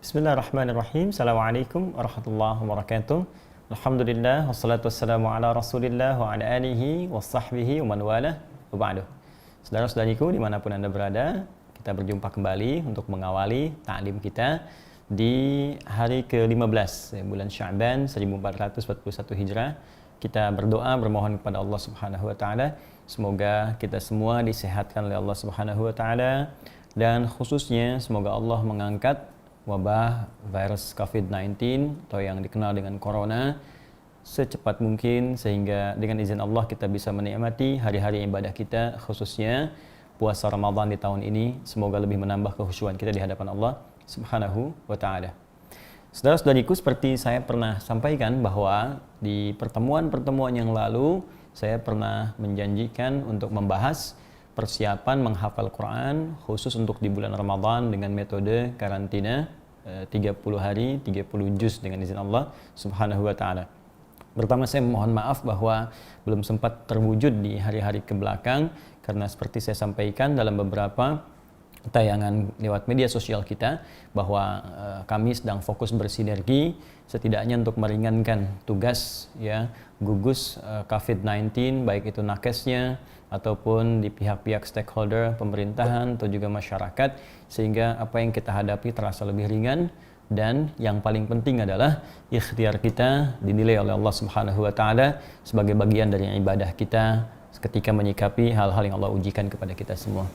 Bismillahirrahmanirrahim. Assalamualaikum warahmatullahi wabarakatuh. Alhamdulillah wassalatu wassalamu ala Rasulillah wa ala alihi wa sahbihi wa man walah wa ba'du. Saudara-saudariku dimanapun Anda berada, kita berjumpa kembali untuk mengawali ta'lim kita di hari ke-15 bulan Sya'ban 1441 Hijrah. Kita berdoa bermohon kepada Allah Subhanahu wa taala semoga kita semua disehatkan oleh Allah Subhanahu wa taala, dan khususnya semoga Allah mengangkat wabah virus COVID-19 atau yang dikenal dengan corona secepat mungkin, sehingga dengan izin Allah kita bisa menikmati hari-hari ibadah kita, khususnya puasa Ramadan di tahun ini. Semoga lebih menambah kekhusyuan kita di hadapan Allah Subhanahu wa taala. Saudara-saudariku, seperti saya pernah sampaikan bahwa di pertemuan-pertemuan yang lalu saya pernah menjanjikan untuk membahas persiapan menghafal Quran khusus untuk di bulan Ramadan dengan metode karantina 30 hari 30 juz dengan izin Allah Subhanahu wa taala. Pertama, saya mohon maaf bahwa belum sempat terwujud di hari-hari kebelakang karena seperti saya sampaikan dalam beberapa tayangan lewat media sosial kita bahwa kami sedang fokus bersinergi setidaknya untuk meringankan tugas gugus COVID-19, baik itu nakesnya ataupun di pihak-pihak stakeholder pemerintahan atau juga masyarakat, sehingga apa yang kita hadapi terasa lebih ringan, dan yang paling penting adalah ikhtiar kita dinilai oleh Allah Subhanahu wa taala sebagai bagian dari ibadah kita ketika menyikapi hal-hal yang Allah ujikan kepada kita semua.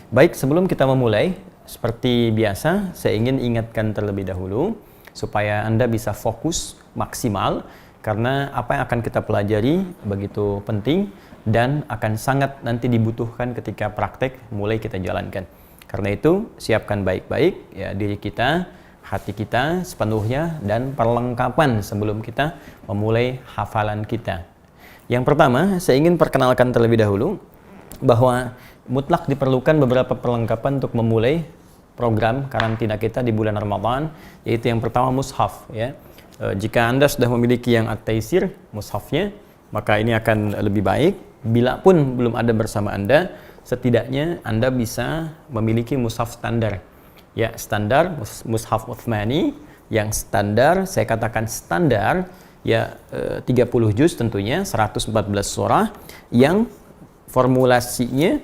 Baik, sebelum kita memulai, seperti biasa saya ingin ingatkan terlebih dahulu supaya Anda bisa fokus maksimal, karena apa yang akan kita pelajari begitu penting dan akan sangat nanti dibutuhkan ketika praktek mulai kita jalankan. Karena itu, siapkan baik-baik diri kita, hati kita sepenuhnya, dan perlengkapan sebelum kita memulai hafalan kita. Yang pertama, saya ingin perkenalkan terlebih dahulu bahwa mutlak diperlukan beberapa perlengkapan untuk memulai program karantina kita di bulan Ramadan, yaitu yang pertama mushaf. Jika Anda sudah memiliki yang at-taisir mushafnya, maka ini akan lebih baik. Bila pun belum ada bersama Anda, setidaknya Anda bisa memiliki mushaf standar. Standar mushaf Utsmani yang standar, saya katakan standar 30 juz tentunya, 114 surah yang formulasinya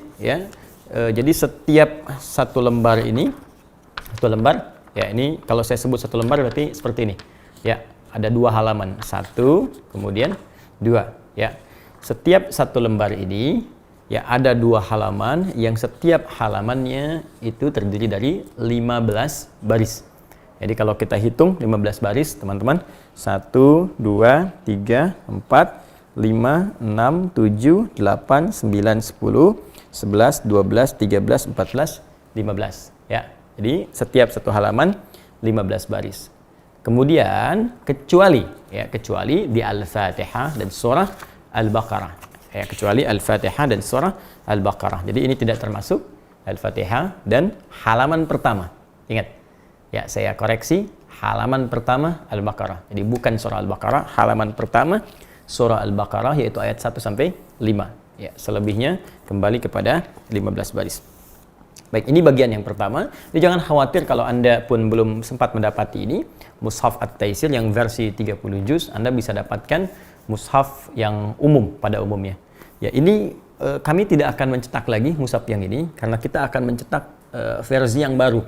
jadi setiap satu lembar ini, ini kalau saya sebut satu lembar berarti seperti ini ada 2 halaman, 1 kemudian 2 setiap satu lembar ini ada 2 halaman yang setiap halamannya itu terdiri dari 15 baris. Jadi kalau kita hitung 15 baris teman-teman, 1, 2, 3, 4, 5, 6, 7, 8, 9, 10, 11, 12, 13, 14, 15. Jadi setiap satu halaman 15 baris. Kemudian kecuali di Al-Fatihah dan surah Al-Baqarah. Kecuali Al-Fatihah dan surah Al-Baqarah. Jadi ini tidak termasuk Al-Fatihah dan halaman pertama. Ingat, saya koreksi, halaman pertama Al-Baqarah. Jadi bukan surah Al-Baqarah, halaman pertama surah Al-Baqarah, yaitu ayat 1 sampai 5. Selebihnya kembali kepada 15 baris. Baik, ini bagian yang pertama. Jadi jangan khawatir kalau Anda pun belum sempat mendapati ini, mushaf at-taisir yang versi 30 juz, Anda bisa dapatkan mushaf yang umum pada umumnya. Ini kami tidak akan mencetak lagi mushaf yang ini karena kita akan mencetak versi yang baru.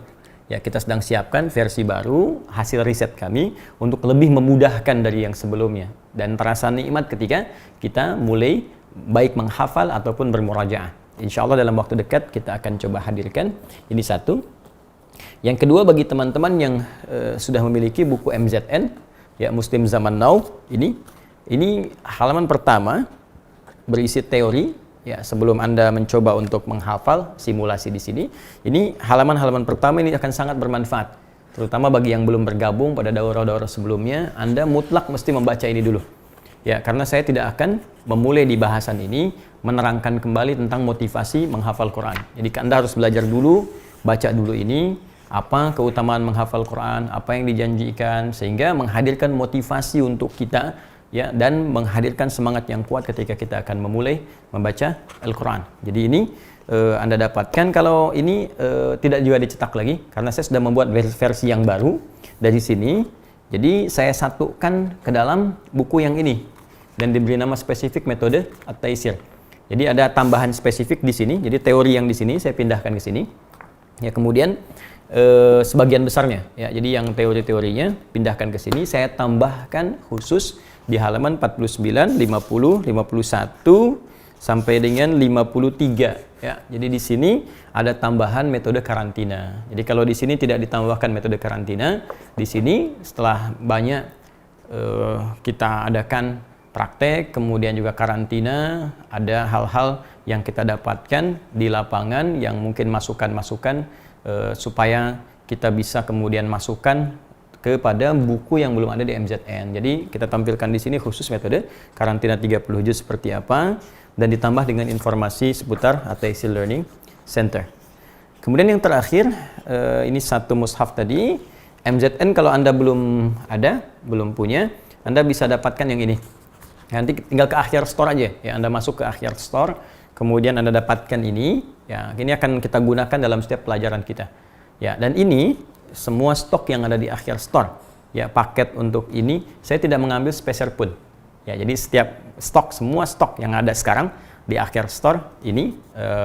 Kita sedang siapkan versi baru hasil riset kami untuk lebih memudahkan dari yang sebelumnya, dan terasa nikmat ketika kita mulai baik menghafal ataupun bermurajaah. Insya Allah dalam waktu dekat kita akan coba hadirkan. Ini satu. Yang kedua, bagi teman-teman yang sudah memiliki buku MZN Muslim Zaman Now, ini halaman pertama berisi teori. Sebelum Anda mencoba untuk menghafal simulasi di sini, ini halaman-halaman pertama ini akan sangat bermanfaat, terutama bagi yang belum bergabung pada daurah-daurah sebelumnya. Anda mutlak mesti membaca ini dulu, karena saya tidak akan memulai di bahasan ini menerangkan kembali tentang motivasi menghafal Quran. Jadi Anda harus belajar dulu, baca dulu ini, apa keutamaan menghafal Quran, apa yang dijanjikan, sehingga menghadirkan motivasi untuk kita dan menghadirkan semangat yang kuat ketika kita akan memulai membaca Al-Quran. Jadi ini Anda dapatkan. Kalau ini tidak juga dicetak lagi karena saya sudah membuat versi yang baru. dari sini. Jadi saya satukan ke dalam buku yang ini dan diberi nama spesifik metode At-Taisir. Jadi ada tambahan spesifik di sini. Jadi teori yang di sini saya pindahkan ke sini. Ya, kemudian sebagian besarnya ya. Jadi yang teori-teorinya pindahkan ke sini, saya tambahkan khusus di halaman 49, 50, 51 sampai dengan 53 ya. Jadi di sini ada tambahan metode karantina. Jadi kalau di sini tidak ditambahkan metode karantina, di sini setelah banyak kita adakan praktek, kemudian juga karantina, ada hal-hal yang kita dapatkan di lapangan yang mungkin masukan-masukan supaya kita bisa kemudian masukkan kepada buku yang belum ada di MZN. Jadi kita tampilkan di sini khusus metode karantina 30 juz seperti apa dan ditambah dengan informasi seputar At-Taisir Learning Center. Kemudian yang terakhir, ini satu mushaf tadi. MZN kalau Anda belum ada, belum punya, Anda bisa dapatkan yang ini. Nanti tinggal ke Akhyar Store aja ya, Anda masuk ke Akhyar Store, kemudian Anda dapatkan ini ya. Ini akan kita gunakan dalam setiap pelajaran kita. Ya, dan ini semua stok yang ada di Akhyar Store. Ya, paket untuk ini saya tidak mengambil spesial pun. Ya, jadi setiap stok, semua stok yang ada sekarang di Akhyar Store ini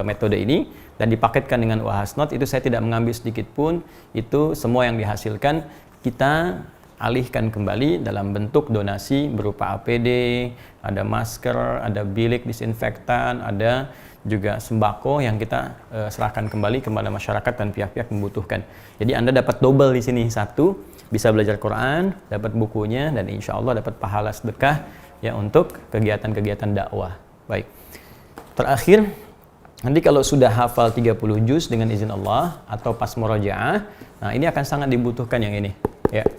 metode ini dan dipaketkan dengan Wahasnot, itu saya tidak mengambil sedikit pun. Itu semua yang dihasilkan kita alihkan kembali dalam bentuk donasi berupa APD, ada masker, ada bilik disinfektan, ada juga sembako yang kita serahkan kembali kepada masyarakat dan pihak-pihak membutuhkan. Jadi Anda dapat double di sini, satu bisa belajar Quran, dapat bukunya, dan insya Allah dapat pahala sedekah ya untuk kegiatan-kegiatan dakwah. Baik. Terakhir, nanti kalau sudah hafal 30 juz dengan izin Allah atau pas murojaah, nah ini akan sangat dibutuhkan yang ini. Ya.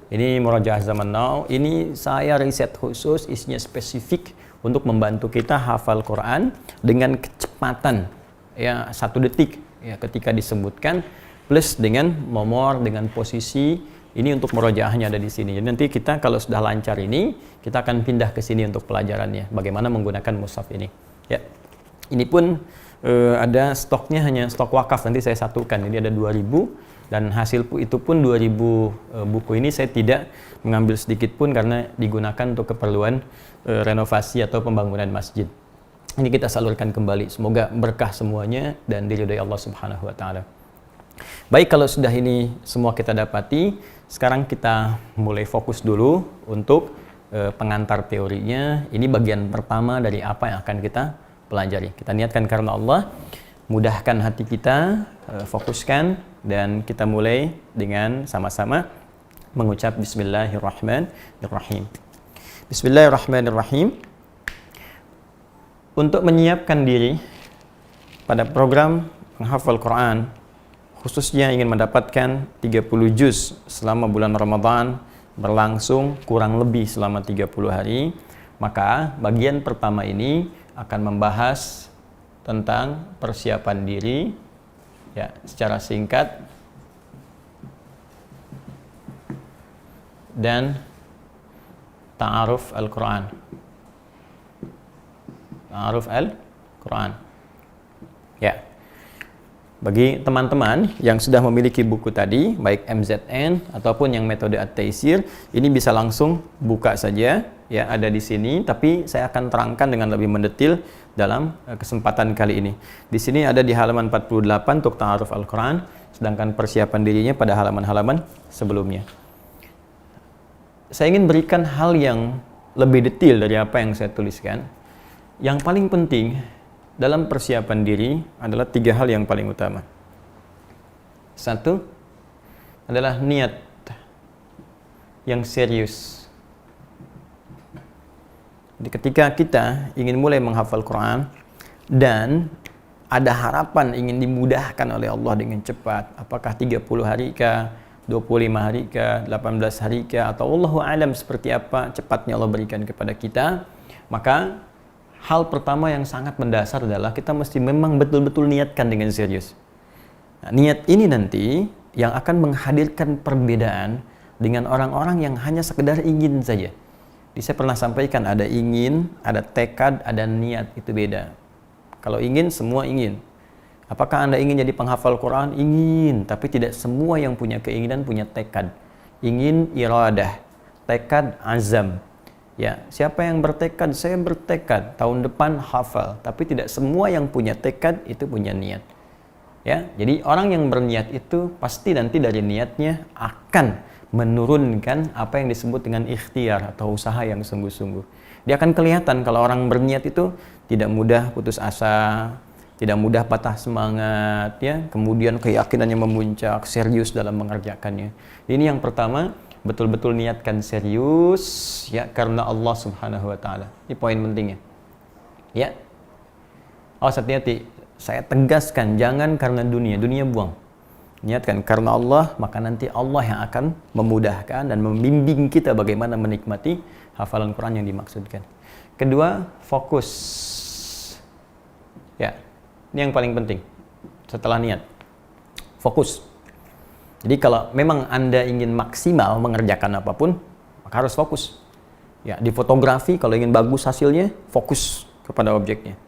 Ini murojaah zaman now, ini saya riset khusus, isinya spesifik untuk membantu kita hafal Quran dengan kecepatan ya 1 detik ya ketika disebutkan, plus dengan nomor, dengan posisi. Ini untuk murojaahnya ada di sini. Jadi nanti kita kalau sudah lancar ini, kita akan pindah ke sini untuk pelajarannya, bagaimana menggunakan mushaf ini. Ya. Ini pun ada stoknya, hanya stok wakaf, nanti saya satukan. Ini ada 2000 dan hasil itu pun 2000 buku ini saya tidak mengambil sedikit pun karena digunakan untuk keperluan renovasi atau pembangunan masjid. Ini kita salurkan kembali. Semoga berkah semuanya dan diridhai Allah Subhanahu wa taala. Baik, kalau sudah ini semua kita dapati, sekarang kita mulai fokus dulu untuk pengantar teorinya. Ini bagian pertama dari apa yang akan kita pelajari. Kita niatkan karena Allah, mudahkan hati kita, fokuskan, dan kita mulai dengan sama-sama mengucap Bismillahirrahmanirrahim. Bismillahirrahmanirrahim. Untuk menyiapkan diri pada program menghafal Quran, khususnya ingin mendapatkan 30 juz selama bulan Ramadan berlangsung kurang lebih selama 30 hari, maka bagian pertama ini akan membahas tentang persiapan diri ya secara singkat dan ta'aruf Al-Quran. Ta'aruf Al-Quran. Ya. Bagi teman-teman yang sudah memiliki buku tadi, baik MZN ataupun yang metode At-Taisir, ini bisa langsung buka saja, ya ada di sini. Tapi saya akan terangkan dengan lebih mendetil dalam kesempatan kali ini. Di sini ada di halaman 48 untuk Ta'aruf Al-Quran, sedangkan persiapan dirinya pada halaman-halaman sebelumnya. Saya ingin berikan hal yang lebih detail dari apa yang saya tuliskan. Yang paling penting dalam persiapan diri adalah 3 hal yang paling utama. 1 adalah niat yang serius. Jadi ketika kita ingin mulai menghafal Quran dan ada harapan ingin dimudahkan oleh Allah dengan cepat, apakah 30 hari kah, 25 hari kah, 18 hari kah, atau Allahu a'lam seperti apa cepatnya Allah berikan kepada kita, maka hal pertama yang sangat mendasar adalah kita mesti memang betul-betul niatkan dengan serius. Nah, niat ini nanti yang akan menghadirkan perbedaan dengan orang-orang yang hanya sekedar ingin saja. Jadi saya pernah sampaikan, ada ingin, ada tekad, ada niat, itu beda. Kalau ingin, semua ingin. Apakah Anda ingin jadi penghafal Quran? Ingin, tapi tidak semua yang punya keinginan punya tekad. ingin iradah, tekad, azam. Ya, siapa yang bertekad? Saya bertekad tahun depan hafal. Tapi tidak semua yang punya tekad itu punya niat. Ya, jadi orang yang berniat itu pasti nanti dari niatnya akan menurunkan apa yang disebut dengan ikhtiar atau usaha yang sungguh-sungguh. Dia akan kelihatan kalau orang berniat itu tidak mudah putus asa, tidak mudah patah semangat, ya. Kemudian keyakinannya memuncak, serius dalam mengerjakannya. Ini yang pertama, betul-betul niatkan serius, ya, karena Allah Subhanahu wa taala. Ini poin pentingnya. Ya. Awas hati-hati. Saya tegaskan, jangan karena dunia buang. Niatkan karena Allah, maka nanti Allah yang akan memudahkan dan membimbing kita bagaimana menikmati hafalan Quran yang dimaksudkan. Kedua, fokus. Ya, ini yang paling penting. Setelah niat, fokus. Jadi kalau memang Anda ingin maksimal mengerjakan apapun, maka harus fokus. Ya, di fotografi kalau ingin bagus hasilnya, fokus kepada objeknya.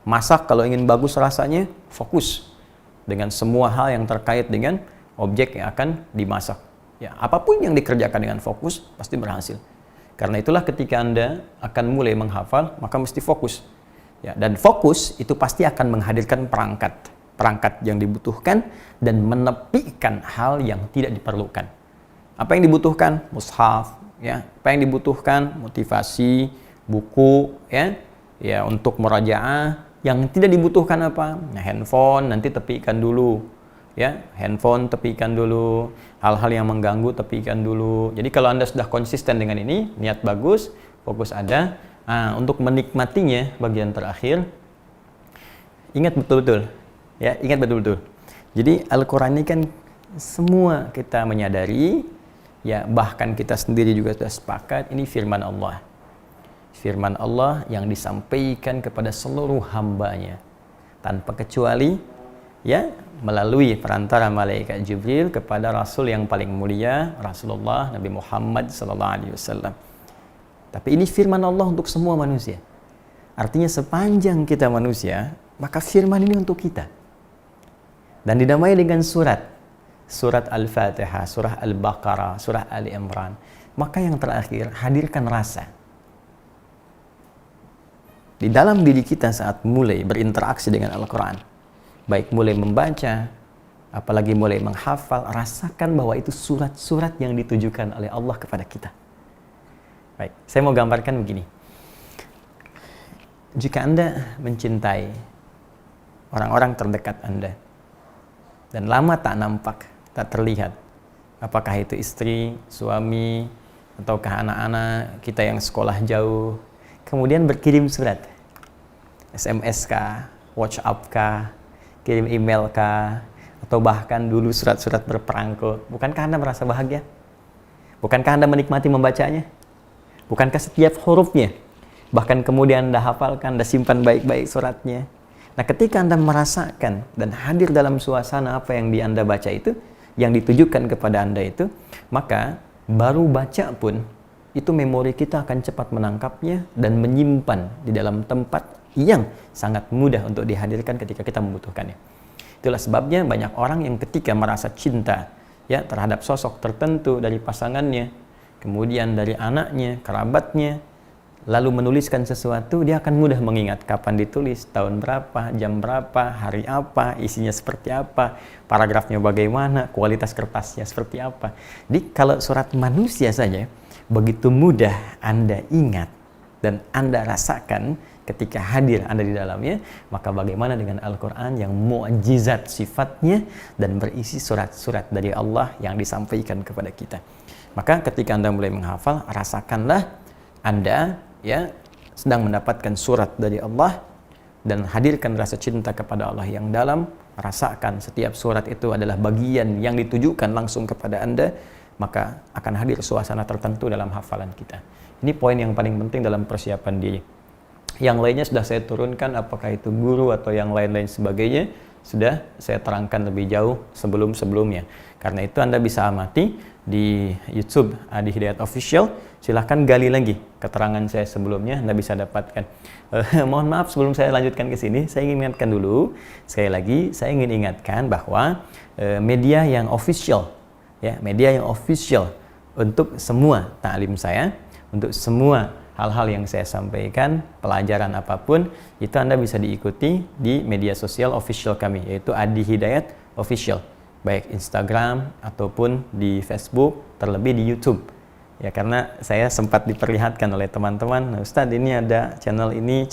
Masak kalau ingin bagus rasanya, fokus dengan semua hal yang terkait dengan objek yang akan dimasak. Ya, apapun yang dikerjakan dengan fokus pasti berhasil. Karena itulah ketika Anda akan mulai menghafal, maka mesti fokus. Ya, dan fokus itu pasti akan menghadirkan perangkat yang dibutuhkan dan menepikan hal yang tidak diperlukan. Apa yang dibutuhkan? Mushaf, ya. Apa yang dibutuhkan? Motivasi, buku, ya. Ya, untuk murajaah. Yang tidak dibutuhkan apa? Nah, handphone nanti tepikan dulu. Ya, handphone tepikan dulu. Hal-hal yang mengganggu tepikan dulu. Jadi kalau Anda sudah konsisten dengan ini, niat bagus, fokus ada. Untuk menikmatinya bagian terakhir, ingat betul-betul. Ya, ingat betul-betul. Jadi Al-Quran ini kan semua kita menyadari, ya, bahkan kita sendiri juga sudah sepakat, ini firman Allah. Firman Allah yang disampaikan kepada seluruh hambanya tanpa kecuali, ya, melalui perantara malaikat Jibril kepada Rasul yang paling mulia, Rasulullah Nabi Muhammad SAW. Tapi ini firman Allah untuk semua manusia. Artinya sepanjang kita manusia, maka firman ini untuk kita. Dan didamai dengan surat Al-Fatihah, surah Al-Baqarah, surah Ali Imran. Maka yang terakhir, hadirkan rasa. Di dalam diri kita saat mulai berinteraksi dengan Al-Quran, baik mulai membaca, apalagi mulai menghafal, rasakan bahwa itu surat-surat yang ditujukan oleh Allah kepada kita. Baik, saya mau gambarkan begini. Jika Anda mencintai orang-orang terdekat Anda, dan lama tak nampak, tak terlihat, apakah itu istri, suami, ataukah anak-anak kita yang sekolah jauh, kemudian berkirim surat, SMS kah, WhatsApp kah, kirim email kah, atau bahkan dulu surat-surat berperangko. Bukankah Anda merasa bahagia? Bukankah Anda menikmati membacanya? Bukankah setiap hurufnya, bahkan kemudian Anda hafalkan, Anda simpan baik-baik suratnya? Nah, ketika Anda merasakan dan hadir dalam suasana apa yang Anda baca itu, yang ditujukan kepada Anda itu, maka baru baca pun, itu memori kita akan cepat menangkapnya dan menyimpan di dalam tempat yang sangat mudah untuk dihadirkan ketika kita membutuhkannya. Itulah sebabnya banyak orang yang ketika merasa cinta, ya, terhadap sosok tertentu dari pasangannya, kemudian dari anaknya, kerabatnya, lalu menuliskan sesuatu, dia akan mudah mengingat kapan ditulis, tahun berapa, jam berapa, hari apa, isinya seperti apa, paragrafnya bagaimana, kualitas kertasnya seperti apa. Jadi kalau surat manusia saja begitu mudah Anda ingat dan Anda rasakan ketika hadir Anda di dalamnya, maka bagaimana dengan Al-Quran yang mukjizat sifatnya dan berisi surat-surat dari Allah yang disampaikan kepada kita. Maka ketika Anda mulai menghafal, rasakanlah Anda, ya, sedang mendapatkan surat dari Allah dan hadirkan rasa cinta kepada Allah yang dalam. Rasakan setiap surat itu adalah bagian yang ditujukan langsung kepada Anda, maka akan hadir suasana tertentu dalam hafalan kita. Ini poin yang paling penting dalam persiapan diri. Yang lainnya sudah saya turunkan, apakah itu guru atau yang lain-lain sebagainya, sudah saya terangkan lebih jauh sebelum-sebelumnya. Karena itu Anda bisa amati di YouTube Adi Hidayat Official. Silahkan gali lagi keterangan saya sebelumnya, Anda bisa dapatkan. Mohon maaf sebelum saya lanjutkan ke sini, saya ingin ingatkan dulu, sekali lagi saya ingin ingatkan bahwa media yang official, ya, media yang official untuk semua ta'lim saya, untuk semua hal-hal yang saya sampaikan, pelajaran apapun, itu Anda bisa diikuti di media sosial official kami, yaitu Adi Hidayat Official, baik Instagram ataupun di Facebook, terlebih di YouTube. Ya, karena saya sempat diperlihatkan oleh teman-teman, Ustadz ini ada channel ini,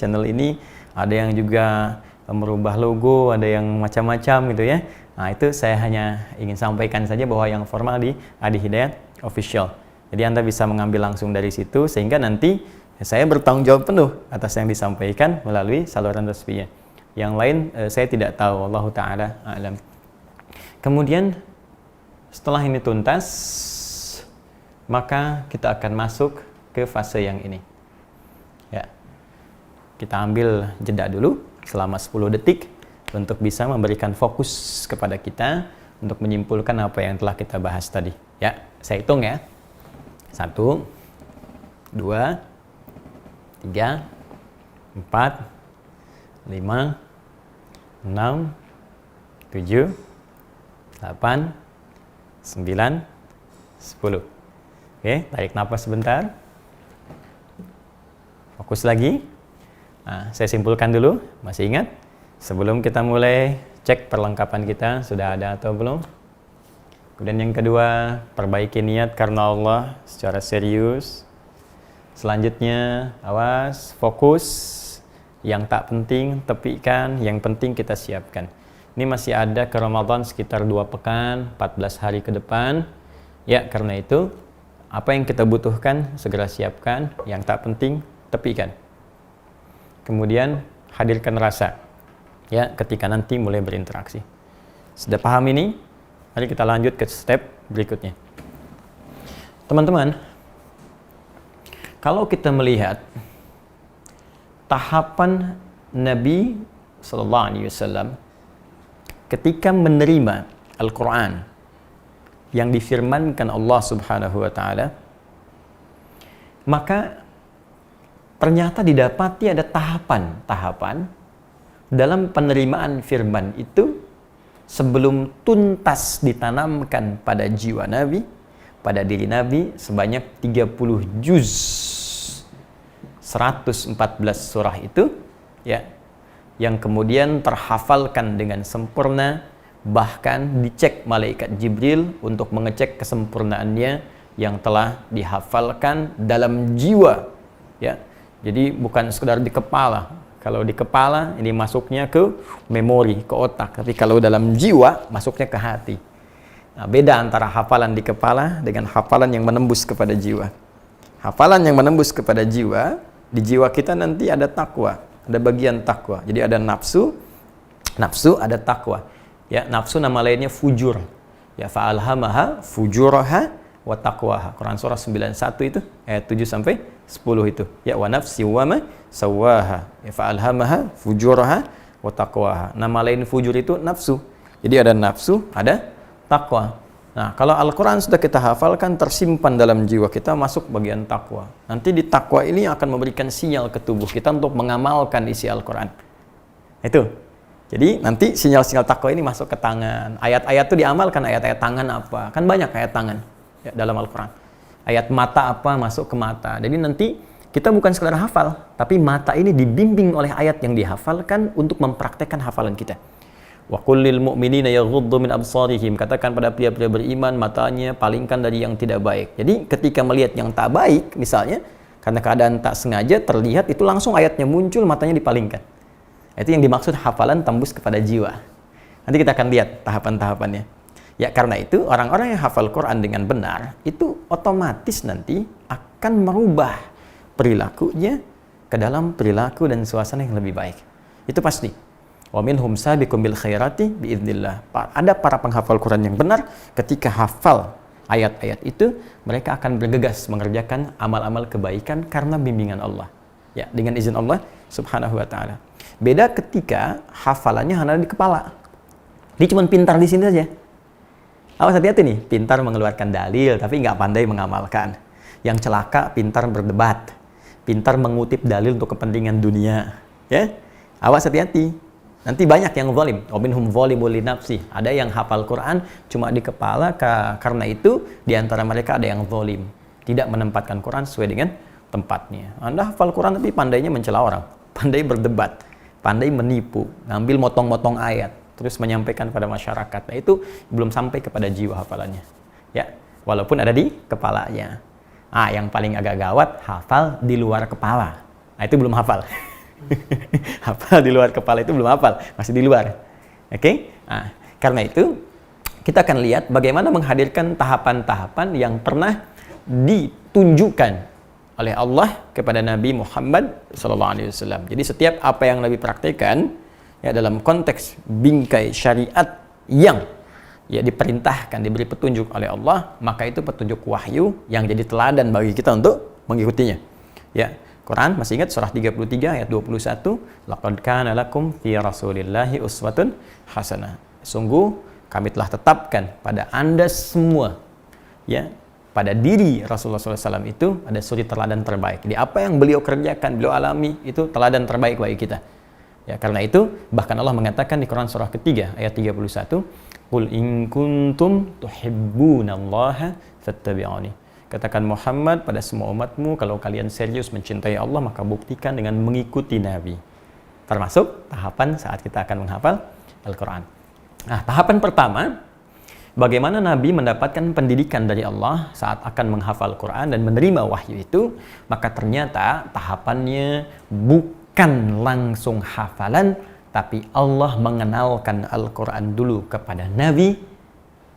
ada yang juga merubah logo, ada yang macam-macam gitu ya. Nah, itu saya hanya ingin sampaikan saja bahwa yang formal di Adi Hidayat Official. Jadi Anda bisa mengambil langsung dari situ, sehingga nanti saya bertanggung jawab penuh atas yang disampaikan melalui saluran resminya. Yang lain saya tidak tahu, wallahu ta'ala a'lam. Kemudian setelah ini tuntas, maka kita akan masuk ke fase yang ini. Ya. Kita ambil jeda dulu selama 10 detik untuk bisa memberikan fokus kepada kita untuk menyimpulkan apa yang telah kita bahas tadi. Ya, saya hitung ya. 1, 2, 3, 4, 5, 6, 7, 8, 9, 10. Oke, tarik nafas sebentar. Fokus lagi. Nah, saya simpulkan dulu, masih ingat? Sebelum kita mulai, cek perlengkapan kita sudah ada atau belum. Kemudian yang kedua, perbaiki niat karena Allah secara serius. Selanjutnya, awas, fokus. Yang tak penting, tepikan. Yang penting kita siapkan. Ini masih ada ke Ramadan sekitar 2 pekan, 14 hari ke depan. Ya, karena itu, apa yang kita butuhkan, segera siapkan. Yang tak penting, tepikan. Kemudian, hadirkan rasa. Ya, ketika nanti mulai berinteraksi. Sudah paham ini? Mari kita lanjut ke step berikutnya. Teman-teman, kalau kita melihat tahapan Nabi SAW ketika menerima Al-Quran yang difirmankan Allah Subhanahu wa Ta'ala, maka ternyata didapati ada tahapan-tahapan dalam penerimaan firman itu sebelum tuntas ditanamkan pada jiwa Nabi, pada diri Nabi sebanyak 30 juz, 114 surah itu, ya, yang kemudian terhafalkan dengan sempurna, bahkan dicek malaikat Jibril untuk mengecek kesempurnaannya yang telah dihafalkan dalam jiwa, ya. Jadi bukan sekedar di kepala. Kalau di kepala ini masuknya ke memori, ke otak. Tapi kalau dalam jiwa masuknya ke hati. Nah, beda antara hafalan di kepala dengan hafalan yang menembus kepada jiwa. Hafalan yang menembus kepada jiwa, di jiwa kita nanti ada takwa, ada bagian takwa. Jadi ada nafsu, ada takwa. Ya, nafsu nama lainnya fujur. Ya, fa'alhamaha fujuraha wa taqwaha. Quran surah 91 itu ayat 7 sampai 10 itu. Ya, wa nafsi wa ma sawaha. Ya, fa'alhamaha fujuraha wa taqwaha. Nama lain fujur itu nafsu. Jadi ada nafsu, ada takwa. Nah, kalau Al-Quran sudah kita hafalkan, tersimpan dalam jiwa kita, masuk bagian takwa. Nanti di takwa ini akan memberikan sinyal ke tubuh kita untuk mengamalkan isi Al-Quran. Itu. Jadi nanti sinyal-sinyal takwa ini masuk ke tangan. Ayat-ayat itu diamalkan, ayat-ayat tangan apa? Kan banyak ayat tangan ya, dalam Al-Quran. Ayat mata apa masuk ke mata. Jadi nanti kita bukan sekedar hafal, tapi mata ini dibimbing oleh ayat yang dihafalkan untuk mempraktekkan hafalan kita. Wa qul lil mu'minina yaghuddu min absarihim. Katakan pada pria-pria beriman, matanya palingkan dari yang tidak baik. Jadi ketika melihat yang tak baik, misalnya karena keadaan tak sengaja terlihat, itu langsung ayatnya muncul, matanya dipalingkan. Itu yang dimaksud hafalan tembus kepada jiwa. Nanti kita akan lihat tahapan-tahapannya. Ya, karena itu orang-orang yang hafal Quran dengan benar itu otomatis nanti akan merubah perilakunya ke dalam perilaku dan suasana yang lebih baik. Itu pasti. Wa minhum sabiqum bil khairati biidznillah. Ada para penghafal Quran yang benar, ketika hafal ayat-ayat itu mereka akan bergegas mengerjakan amal-amal kebaikan karena bimbingan Allah. Ya, dengan izin Allah Subhanahu wa taala. Beda ketika hafalannya hanya di kepala. Dia cuma pintar di sini saja. Awas hati-hati nih, pintar mengeluarkan dalil tapi nggak pandai mengamalkan. Yang celaka pintar berdebat, pintar mengutip dalil untuk kepentingan dunia. Ya, awas hati-hati. Nanti banyak yang zalim. Wa minhum zalimul li nafsi. Ada yang hafal Quran cuma di kepala, karena itu di antara mereka ada yang zalim. Tidak menempatkan Quran sesuai dengan tempatnya. Anda hafal Quran tapi pandainya mencela orang, pandai berdebat, pandai menipu, ngambil motong-motong ayat, terus menyampaikan pada masyarakat. Nah, itu belum sampai kepada jiwa hafalannya. Ya, walaupun ada di kepalanya. Yang paling agak gawat, hafal di luar kepala. Nah, itu belum hafal. Hafal di luar kepala itu belum hafal, masih di luar. Oke? Karena itu kita akan lihat bagaimana menghadirkan tahapan-tahapan yang pernah ditunjukkan oleh Allah kepada Nabi Muhammad SAW. Jadi setiap apa yang Nabi praktekkan ya dalam konteks bingkai syariat yang ya diperintahkan, diberi petunjuk oleh Allah, maka itu petunjuk wahyu yang jadi teladan bagi kita untuk mengikutinya. Ya. Quran, masih ingat surah 33 ayat 21, laqad kana lakum fi rasulillahi uswatun hasanah. Sungguh kami telah tetapkan pada Anda semua, ya, pada diri Rasulullah SAW itu ada suri teladan terbaik. Jadi apa yang beliau kerjakan, beliau alami, itu teladan terbaik bagi kita. Ya, karena itu bahkan Allah mengatakan di Quran surah ketiga ayat 31, qul in kuntum tuhibbunallaha fattabi'uni. Katakan Muhammad pada semua umatmu, kalau kalian serius mencintai Allah, maka buktikan dengan mengikuti Nabi. Termasuk tahapan saat kita akan menghafal Al-Quran. Nah, tahapan pertama, bagaimana Nabi mendapatkan pendidikan dari Allah saat akan menghafal Quran dan menerima wahyu itu, maka ternyata tahapannya bukan langsung hafalan, tapi Allah mengenalkan Al-Quran dulu kepada Nabi,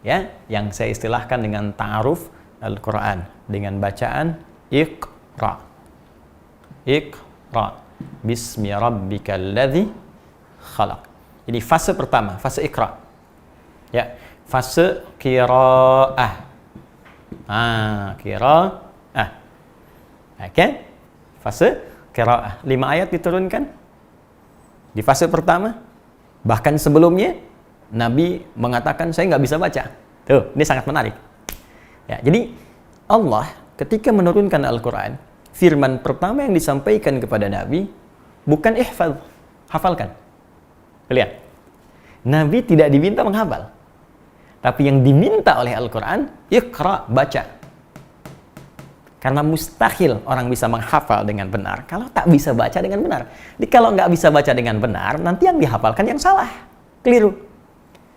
ya, yang saya istilahkan dengan ta'aruf Al-Quran dengan bacaan Iqra. Iqra bismi rabbikal ladzi khalaq. Jadi fase pertama, fase Iqra. Ya, fase qiraah. Qiraah. Oke? Fase qiraah. 5 ayat diturunkan di fase pertama. Bahkan sebelumnya Nabi mengatakan saya nggak bisa baca. Tuh, ini sangat menarik. Ya, jadi Allah ketika menurunkan Al-Quran, firman pertama yang disampaikan kepada Nabi bukan ihfaz, hafalkan. Lihat, Nabi tidak diminta menghafal, tapi yang diminta oleh Al-Quran, iqra, baca. Karena mustahil orang bisa menghafal dengan benar kalau tak bisa baca dengan benar. Jadi kalau nggak bisa baca dengan benar, nanti yang dihafalkan yang salah, keliru.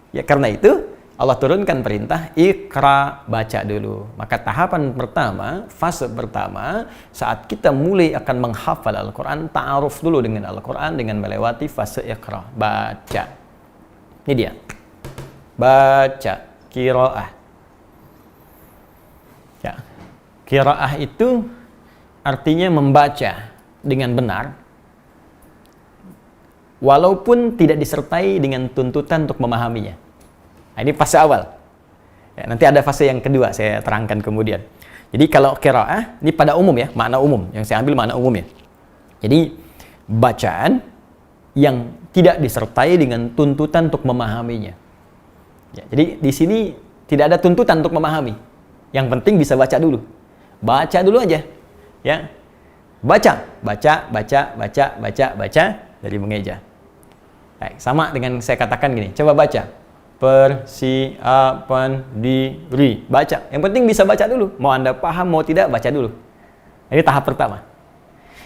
Ya, karena itu Allah turunkan perintah, Iqra, baca dulu. Maka tahapan pertama, fase pertama, saat kita mulai akan menghafal Al-Quran, ta'aruf dulu dengan Al-Quran dengan melewati fase Iqra, baca. Ini dia. Baca, qiraah. Ya. Qiraah itu artinya membaca dengan benar, walaupun tidak disertai dengan tuntutan untuk memahaminya. Nah, ini fase awal. Ya, nanti ada fase yang kedua, saya terangkan kemudian. Jadi kalau qiraah, ini pada umum ya, makna umum. Yang saya ambil makna umum ya. Jadi bacaan yang tidak disertai dengan tuntutan untuk memahaminya. Ya, jadi di sini tidak ada tuntutan untuk memahami. Yang penting bisa baca dulu. Baca dulu aja. Ya. Baca dari mengeja. Baik, sama dengan saya katakan gini, coba baca. Persiapan diri, baca. Yang penting bisa baca dulu. Mau Anda paham, mau tidak, baca dulu. Ini tahap pertama.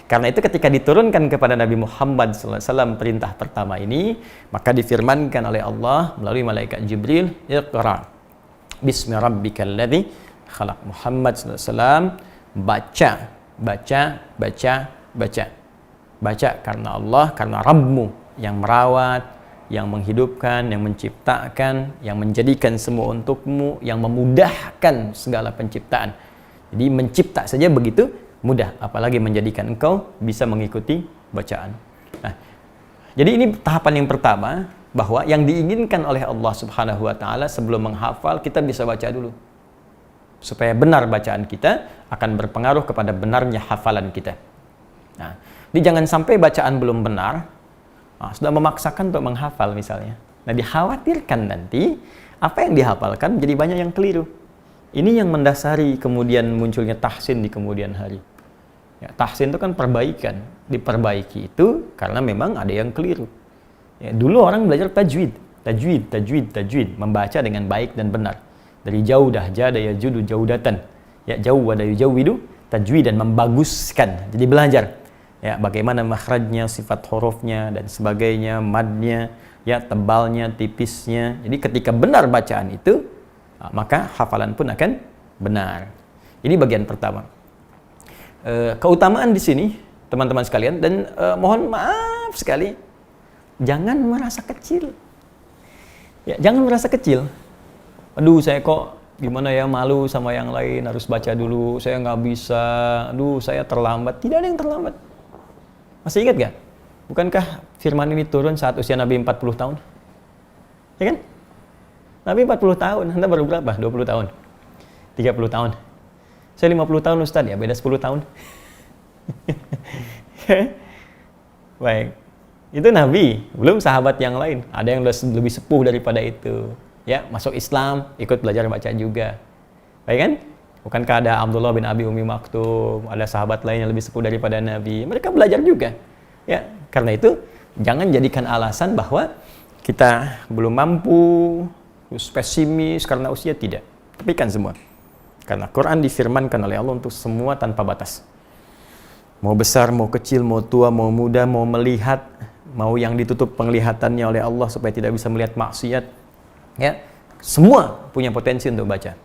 Karena itu ketika diturunkan kepada Nabi Muhammad SAW perintah pertama ini, maka difirmankan oleh Allah melalui malaikat Jibril, Iqra bismi rabbikal ladzi khalaq. Muhammad SAW baca. Baca karena Allah, karena Rabbmu yang merawat, yang menghidupkan, yang menciptakan, yang menjadikan semua untukmu, yang memudahkan segala penciptaan. Jadi mencipta saja begitu mudah, apalagi menjadikan engkau bisa mengikuti bacaan. Nah, jadi ini tahapan yang pertama, bahwa yang diinginkan oleh Allah Subhanahu wa taala sebelum menghafal, kita bisa baca dulu. Supaya benar bacaan kita akan berpengaruh kepada benarnya hafalan kita. Nah, jadi jangan sampai bacaan belum benar, sudah memaksakan untuk menghafal misalnya. Nah, dikhawatirkan nanti apa yang dihafalkan jadi banyak yang keliru. Ini yang mendasari kemudian munculnya tahsin di kemudian hari. Ya, tahsin itu kan perbaikan. Diperbaiki itu karena memang ada yang keliru. Ya, dulu orang belajar tajwid, membaca dengan baik dan benar. Dari jauh dah jada ya judu jaudatan. Ya, jauh wada yujawwidu, tajwid dan membaguskan. Jadi belajar ya bagaimana makhrajnya, sifat hurufnya dan sebagainya, madnya, ya tebalnya, tipisnya. Jadi ketika benar bacaan itu, maka hafalan pun akan benar. Ini bagian pertama. Keutamaan di sini, teman-teman sekalian, dan mohon maaf sekali, jangan merasa kecil. Ya, jangan merasa kecil. Aduh, saya kok gimana ya, malu sama yang lain, harus baca dulu, saya nggak bisa, aduh, saya terlambat. Tidak ada yang terlambat. Masih ingat gak? Bukankah firman ini turun saat usia Nabi 40 tahun? Ya kan? Nabi 40 tahun, Anda baru berapa? 20 tahun? 30 tahun? Saya 50 tahun Ustaz, ya beda 10 tahun. Baik. Itu Nabi, belum sahabat yang lain. Ada yang lebih sepuh daripada itu. Ya, masuk Islam, ikut belajar baca juga. Baik kan? Bukankah ada Abdullah bin Abi Umi Maktum, ada sahabat lain yang lebih sepuh daripada Nabi. Mereka belajar juga. Ya, karena itu jangan jadikan alasan bahwa kita belum mampu, pesimis karena usia, tidak. Tepikan semua. Karena Quran difirmankan oleh Allah untuk semua tanpa batas. Mau besar, mau kecil, mau tua, mau muda, mau melihat, mau yang ditutup penglihatannya oleh Allah supaya tidak bisa melihat maksiat, ya, semua punya potensi untuk baca.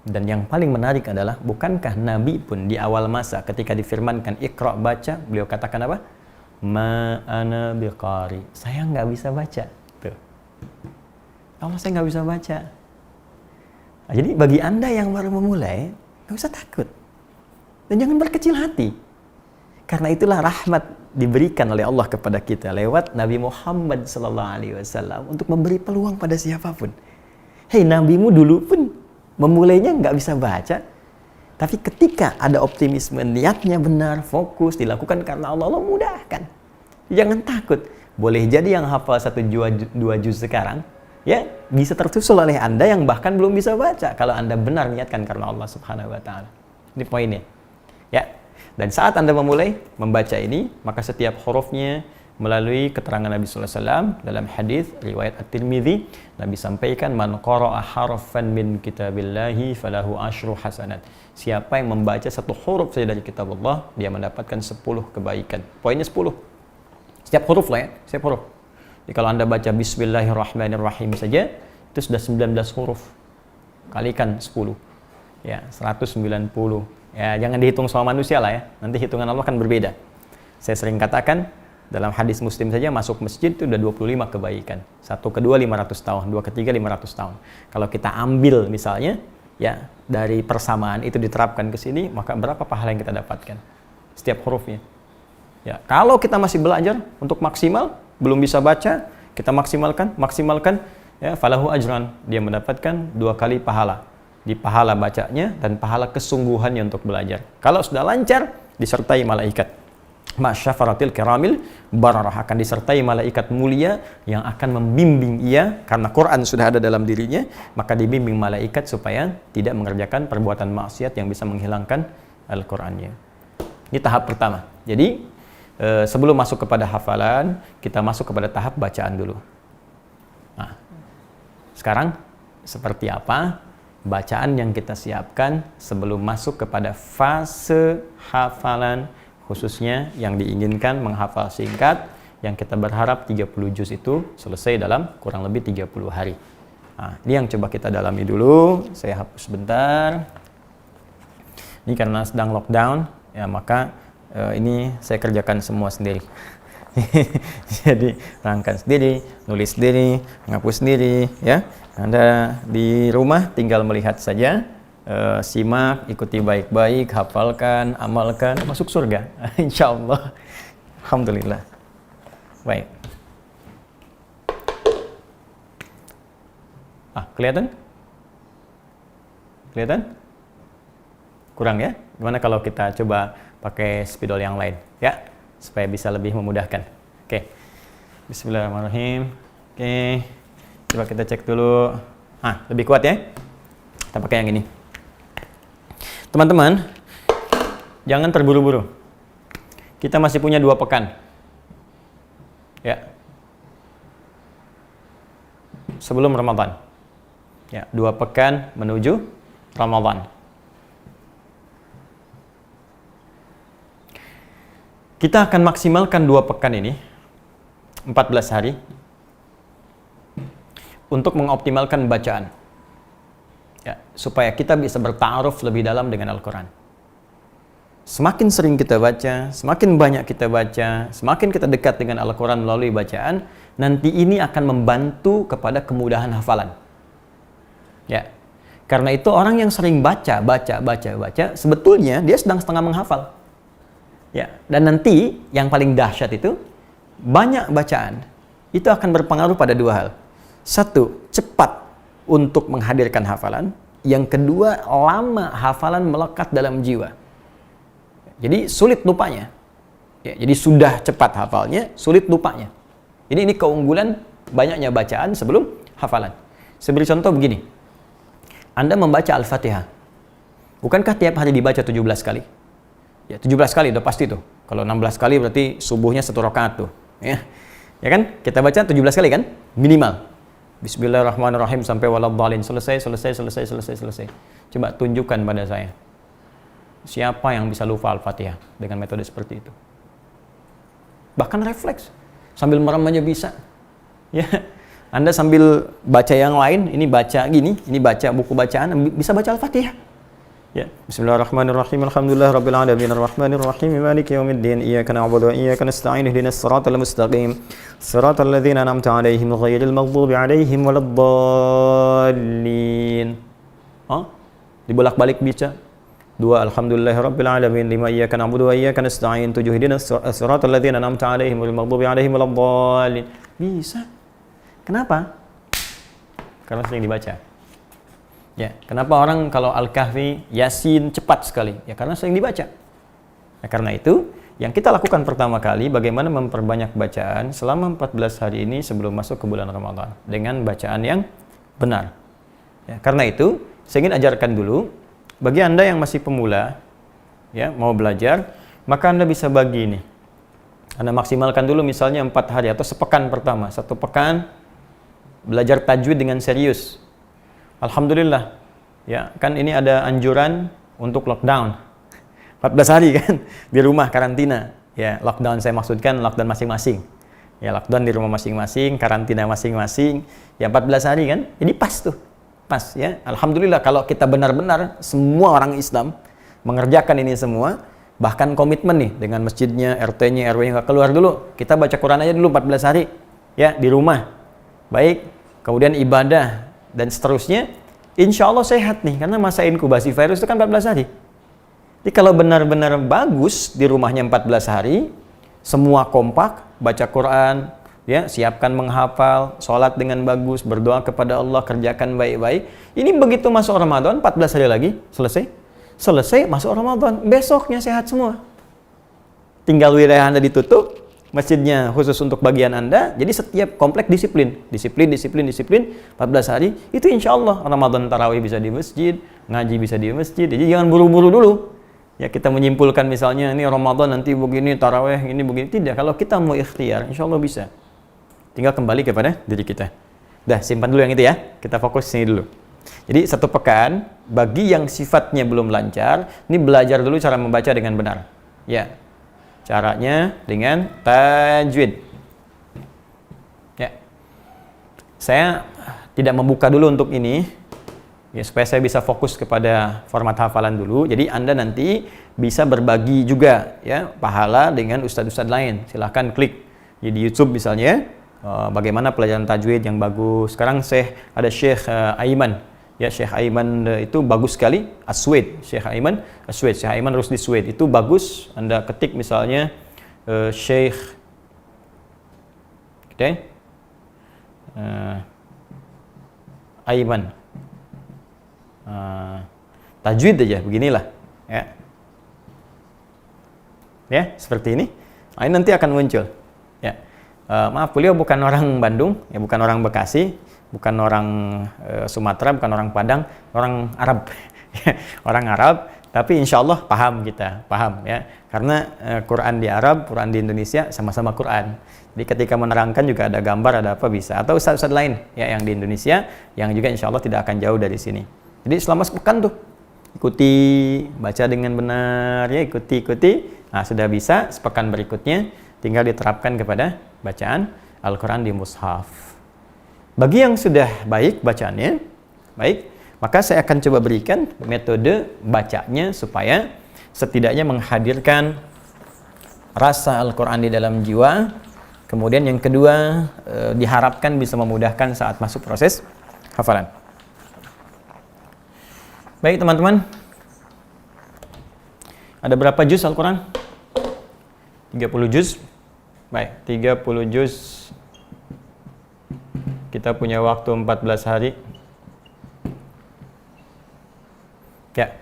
Dan yang paling menarik adalah, bukankah Nabi pun di awal masa ketika difirmankan Iqra, baca, beliau katakan apa? Ma ana biqari, saya nggak bisa baca. Tuh. Allah, saya nggak bisa baca. Nah, jadi bagi Anda yang baru memulai, nggak usah takut. Dan jangan berkecil hati. Karena itulah rahmat diberikan oleh Allah kepada kita lewat Nabi Muhammad SAW untuk memberi peluang pada siapapun. Hei, nabimu dulu pun memulainya nggak bisa baca. Tapi ketika ada optimisme, niatnya benar, fokus, dilakukan karena Allah, Allah mudahkan. Jangan takut. Boleh jadi yang hafal 1-2 juz sekarang, ya bisa tersusul oleh Anda yang bahkan belum bisa baca kalau Anda benar niatkan karena Allah Subhanahu wa taala. Ini poinnya. Ya. Dan saat Anda memulai membaca ini, maka setiap hurufnya melalui keterangan Nabi sallallahu alaihi wasallam dalam hadis riwayat At-Tirmidzi, Nabi sampaikan, man qara'a harfan min kitabillahi falahu asyru hasanat. Siapa yang membaca satu huruf saja dari kitab Allah, dia mendapatkan 10 kebaikan. Poinnya 10. Setiap huruf lah ya, setiap huruf. Jadi kalau Anda baca Bismillahirrahmanirrahim saja, itu sudah 19 huruf. Kalikan 10. Ya, 190. Ya, jangan dihitung sama manusia lah ya. Nanti hitungan Allah kan berbeda. Saya sering katakan, dalam hadis Muslim saja masuk masjid itu udah 25 kebaikan. 1 kedua 500 tahun, 2 ketiga 500 tahun. Kalau kita ambil misalnya, ya, dari persamaan itu diterapkan ke sini, maka berapa pahala yang kita dapatkan? Setiap hurufnya. Ya, kalau kita masih belajar untuk maksimal, belum bisa baca, kita maksimalkan, ya, falahu ajran, dia mendapatkan 2 kali pahala. Di pahala bacanya dan pahala kesungguhannya untuk belajar. Kalau sudah lancar, disertai malaikat. Masyafaratil kiramil bararah, akan disertai malaikat mulia yang akan membimbing ia, karena Quran sudah ada dalam dirinya, maka dibimbing malaikat supaya tidak mengerjakan perbuatan maksiat yang bisa menghilangkan Al-Qur'annya. Ini tahap pertama. Jadi sebelum masuk kepada hafalan, kita masuk kepada tahap bacaan dulu. Nah, sekarang seperti apa bacaan yang kita siapkan sebelum masuk kepada fase hafalan, khususnya yang diinginkan menghafal singkat, yang kita berharap 30 juz itu selesai dalam kurang lebih 30 hari. Nah, ini yang coba kita dalami dulu. Saya hapus sebentar. Ini karena sedang lockdown, ya maka ini saya kerjakan semua sendiri. Jadi rangkan sendiri, nulis sendiri, menghapus sendiri, ya. Anda di rumah tinggal melihat saja, simak, ikuti baik-baik, hafalkan, amalkan, masuk surga. Insya Allah. Alhamdulillah. Baik. Kelihatan? Kelihatan? Kurang ya? Gimana kalau kita coba pakai spidol yang lain, ya? Supaya bisa lebih memudahkan. Oke. Bismillahirrahmanirrahim. Oke. Coba kita cek dulu. Lebih kuat ya. Kita pakai yang ini. Teman-teman, jangan terburu-buru. Kita masih punya 2 pekan. Ya. sebelum Ramadan. Ya, 2 pekan menuju Ramadan. Kita akan maksimalkan 2 pekan ini, 14 hari, untuk mengoptimalkan bacaan. Ya, supaya kita bisa berta'aruf lebih dalam dengan Al-Quran. Semakin sering kita baca, semakin banyak kita baca, semakin kita dekat dengan Al-Quran melalui bacaan, nanti ini akan membantu kepada kemudahan hafalan. Ya, karena itu orang yang sering baca, sebetulnya dia sedang setengah menghafal. Ya, dan nanti yang paling dahsyat itu, banyak bacaan itu akan berpengaruh pada 2 hal. 1, cepat untuk menghadirkan hafalan. Yang kedua, lama hafalan melekat dalam jiwa. Jadi sulit lupanya. Ya, jadi sudah cepat hafalnya, sulit lupanya. Jadi ini keunggulan banyaknya bacaan sebelum hafalan. Saya beri contoh begini. Anda membaca Al-Fatihah. Bukankah tiap hari dibaca 17 kali? Ya, 17 kali udah pasti tuh. Kalau 16 kali berarti subuhnya 1 rakaat tuh. Ya kan? Kita baca 17 kali kan? Minimal. Bismillahirrahmanirrahim sampai waladhdallin. Selesai. Coba tunjukkan pada saya. Siapa yang bisa lupa Al-Fatihah dengan metode seperti itu? Bahkan refleks. Sambil merem aja bisa. Ya. Anda sambil baca yang lain, ini baca gini, ini baca buku bacaan, bisa baca Al-Fatihah. Ya. Bismillahirrahmanirrahim. Alhamdulillahirabbil alamin arrahmanir rahim maliki yaumiddin iyyaka na'budu wa iyyaka nasta'in ihdinas siratal mustaqim siratal ladzina an'amta 'alaihim ghairil maghdubi 'alaihim waladdallin. Dibolak-balik baca. 2 alhamdulillahirabbil alamin, 5 iyyaka na'budu wa iyyaka nasta'in, 7 ihdinas siratal ladzina an'amta 'alaihim ghairil maghdubi 'alaihim waladdallin. Bisa. Kenapa? Karena sering dibaca. Ya, kenapa orang kalau Al-Kahfi, Yasin cepat sekali? Ya karena sering dibaca. Nah, karena itu yang kita lakukan pertama kali bagaimana memperbanyak bacaan selama 14 hari ini sebelum masuk ke bulan Ramadan dengan bacaan yang benar. Ya, karena itu saya ingin ajarkan dulu bagi Anda yang masih pemula, ya mau belajar, maka Anda bisa bagi ini. Anda maksimalkan dulu misalnya 4 hari atau sepekan pertama, 1 pekan belajar tajwid dengan serius. Alhamdulillah, ya kan ini ada anjuran untuk lockdown 14 hari kan di rumah karantina. Ya, lockdown saya maksudkan lockdown masing-masing. Ya, lockdown di rumah masing-masing, karantina masing-masing. Ya 14 hari kan, jadi pas tuh. Pas ya. Alhamdulillah kalau kita benar-benar semua orang Islam mengerjakan ini semua, bahkan komitmen nih dengan masjidnya, RT-nya, RW-nya nggak keluar dulu. Kita baca Quran aja dulu 14 hari ya di rumah. Baik, kemudian ibadah dan seterusnya, insya Allah sehat nih, karena masa inkubasi virus itu kan 14 hari. Jadi kalau benar-benar bagus di rumahnya 14 hari, semua kompak, baca Quran, ya siapkan menghafal, sholat dengan bagus, berdoa kepada Allah, kerjakan baik-baik. Ini begitu masuk Ramadan, 14 hari lagi, selesai masuk Ramadan, besoknya sehat semua. Tinggal wilayah Anda ditutup, masjidnya khusus untuk bagian Anda, jadi setiap komplek disiplin, 14 hari, itu insya Allah Ramadan tarawih bisa di masjid, ngaji bisa di masjid, jadi jangan buru-buru dulu. Ya kita menyimpulkan misalnya ini Ramadan nanti begini, tarawih ini begini, tidak. Kalau kita mau ikhtiar, insya Allah bisa. Tinggal kembali kepada diri kita. Dah, simpan dulu yang itu ya, kita fokus sini dulu. Jadi 1 pekan, bagi yang sifatnya belum lancar, ini belajar dulu cara membaca dengan benar. Ya. Caranya dengan tajwid. Ya. Saya tidak membuka dulu untuk ini, ya, supaya saya bisa fokus kepada format hafalan dulu. Jadi Anda nanti bisa berbagi juga ya pahala dengan ustadz-ustadz lain. Silahkan klik ya, di YouTube misalnya bagaimana pelajaran tajwid yang bagus. Sekarang ada Syekh Aiman. Ya, Syekh Aiman itu bagus sekali, Aswed, Syekh Aiman Rusdi Swed, itu bagus. Anda ketik misalnya Syekh Aiman tajwid aja, beginilah ya seperti ini. Ini nanti akan muncul ya. Maaf, beliau bukan orang Bandung, ya bukan orang Bekasi, bukan orang Sumatera, bukan orang Padang, orang Arab. Orang Arab, Tapi insya Allah paham kita, paham ya. Karena Quran di Arab, Quran di Indonesia sama-sama Quran. Jadi ketika menerangkan juga ada gambar, ada apa bisa. Atau ustaz-ustaz lain ya yang di Indonesia, yang juga insya Allah tidak akan jauh dari sini. Jadi selama sepekan tuh, ikuti, baca dengan benar ya, ikuti. Nah sudah bisa, sepekan berikutnya tinggal diterapkan kepada bacaan Al-Quran di mushaf. Bagi yang sudah baik bacaannya, baik, maka saya akan coba berikan metode bacanya supaya setidaknya menghadirkan rasa Al-Quran di dalam jiwa. Kemudian yang kedua, diharapkan bisa memudahkan saat masuk proses hafalan. Baik teman-teman, ada berapa juz Al-Quran? 30 juz. Baik, 30 juz. Kita punya waktu 14 hari. Ya.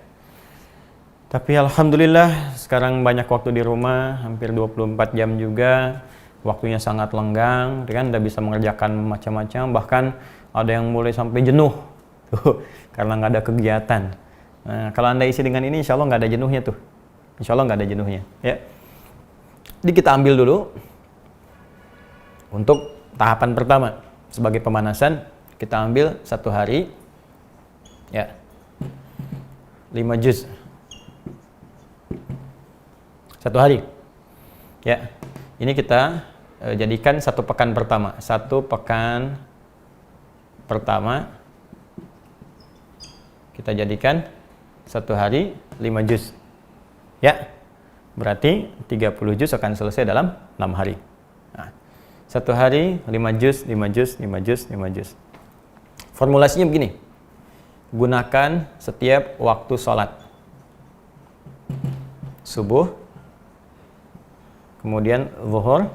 Tapi alhamdulillah sekarang banyak waktu di rumah, hampir 24 jam juga. Waktunya sangat lenggang, kan Anda bisa mengerjakan macam-macam, bahkan ada yang mulai sampai jenuh tuh, karena nggak ada kegiatan. Nah, kalau Anda isi dengan ini, insya Allah nggak ada jenuhnya tuh. Insya Allah nggak ada jenuhnya. Ya. Jadi kita ambil dulu untuk tahapan pertama sebagai pemanasan, kita ambil 1 hari, ya. 5 juz 1 hari ya. Ini kita jadikan 1 pekan pertama. 1 pekan pertama kita jadikan 1 hari 5 juz ya. Berarti 30 juz akan selesai dalam 6 hari. Nah, 1 hari 5 juz, 5 juz, 5 juz, 5 juz. Formulasinya begini. Gunakan setiap waktu sholat. Subuh, kemudian zuhur,